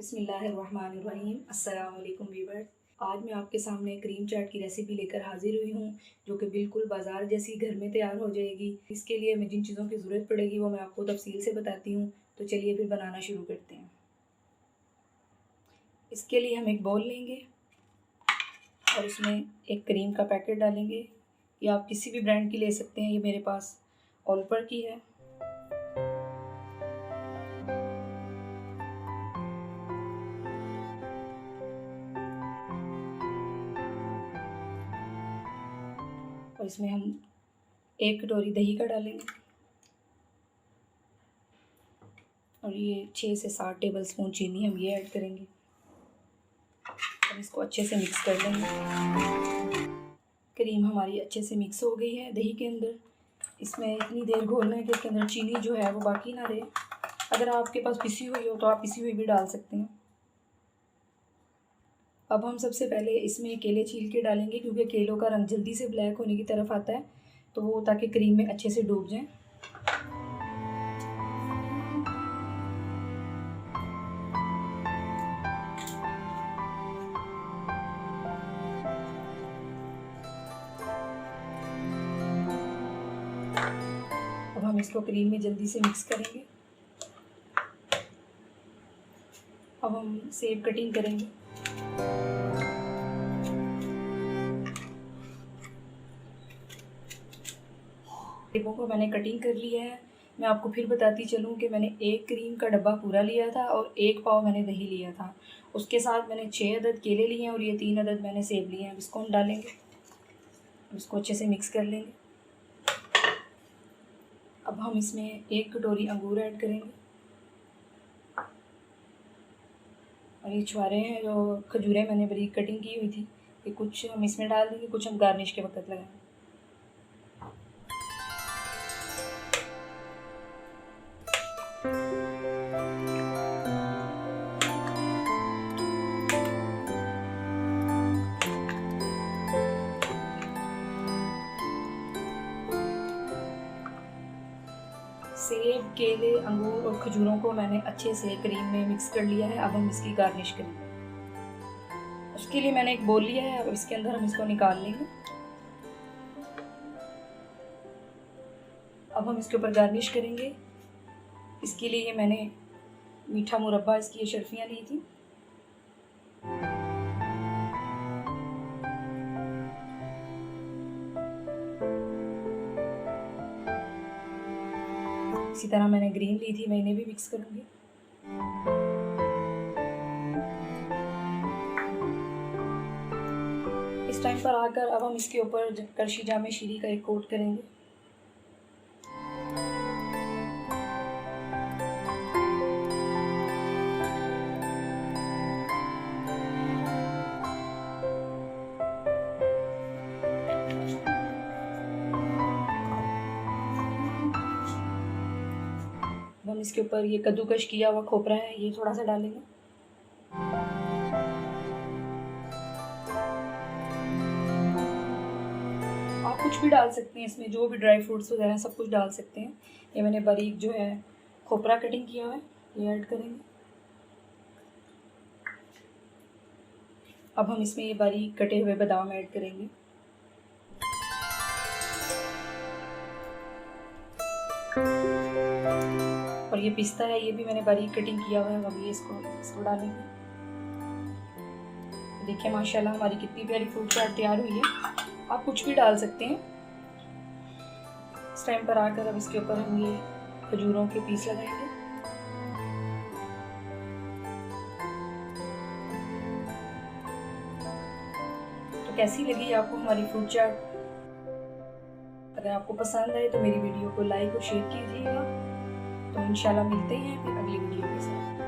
बिस्मिल्लाहिर्रहमानिर्रहीम। अस्सलाम वालेकुम व्यूअर्स। आज मैं आपके सामने क्रीम चाट की रेसिपी लेकर हाजिर हुई हूँ, जो कि बिल्कुल बाज़ार जैसी घर में तैयार हो जाएगी। इसके लिए हमें जिन चीज़ों की ज़रूरत पड़ेगी वो मैं आपको तफसील से बताती हूँ। तो चलिए फिर बनाना शुरू करते हैं। इसके लिए हम एक बाउल लेंगे और उसमें एक क्रीम का पैकेट डालेंगे। या आप किसी भी ब्रांड की ले सकते हैं। ये मेरे पास ऑलपर की है। और इसमें हम 1 कटोरी दही का डालेंगे और ये 6 से 7 टेबल स्पून चीनी हम ये ऐड करेंगे और इसको अच्छे से मिक्स कर लेंगे। क्रीम हमारी अच्छे से मिक्स हो गई है दही के अंदर। इसमें इतनी देर घोलना है कि इसके अंदर चीनी जो है वो बाकी ना रहे। अगर आपके पास पिसी हुई हो तो आप पिसी हुई भी डाल सकते हैं। अब हम सबसे पहले इसमें केले छील के डालेंगे, क्योंकि केलों का रंग जल्दी से ब्लैक होने की तरफ आता है, तो वो ताकि क्रीम में अच्छे से डूब जाए। अब हम इसको क्रीम में जल्दी से मिक्स करेंगे। अब हम सेब कटिंग करेंगे। सेबों को मैंने कटिंग कर लिया है। मैं आपको फिर बताती चलूँ कि मैंने 1 क्रीम का डब्बा पूरा लिया था और 1 पाव मैंने दही लिया था। उसके साथ मैंने 6 अदद केले लिए हैं और ये 3 अदद मैंने सेब लिए हैं। इसको हम डालेंगे, इसको अच्छे से मिक्स कर लेंगे। अब हम इसमें 1 कटोरी अंगूर ऐड करेंगे और ये छुआरे हैं जो खजूरें मैंने बारीक कटिंग की हुई थी, ये कुछ हम इसमें डाल देंगे, कुछ हम गार्निश के वक्त लगाएंगे। सेब, केले, अंगूर और खजूरों को मैंने अच्छे से क्रीम में मिक्स कर लिया है। अब हम इसकी गार्निश करेंगे। उसके लिए मैंने एक बोल लिया है, अब इसके अंदर हम इसको निकाल लेंगे। अब हम इसके ऊपर गार्निश करेंगे। इसके लिए मैंने मीठा मुरब्बा, इसकी ये शर्फियाँ ली थी। इसी तरह मैंने ग्रीन ली थी, मैं इन्हें भी मिक्स करूँगी। इस टाइम पर आकर अब हम इसके ऊपर करशी जामे शीरी का एक कोट करेंगे। हम इसके ऊपर ये कद्दूकश किया हुआ खोपरा है, ये थोड़ा सा डालेंगे। आप कुछ भी डाल सकते हैं इसमें, जो भी ड्राई फ्रूट्स वगैरह सब कुछ डाल सकते हैं। ये मैंने बारीक जो है खोपरा कटिंग किया हुआ है, ये ऐड करेंगे। अब हम इसमें ये बारीक कटे हुए बादाम ऐड करेंगे। और ये पिस्ता है, ये भी मैंने बारीक कटिंग किया हुआ है। अब ये इसको डालेंगे। देखिए माशाल्लाह हमारी कितनी प्यारी फ्रूट चाट तैयार हुई है। आप कुछ भी डाल सकते हैं। इस टाइम पर आकर अब इसके ऊपर हम ये खजूरों के पीस लगाएंगे। तो कैसी लगी आपको हमारी फ्रूट चाट? अगर आपको पसंद आए तो मेरी वीडियो को लाइक और शेयर कीजिएगा। तो इंशाल्लाह मिलते हैं फिर अगली वीडियो के साथ।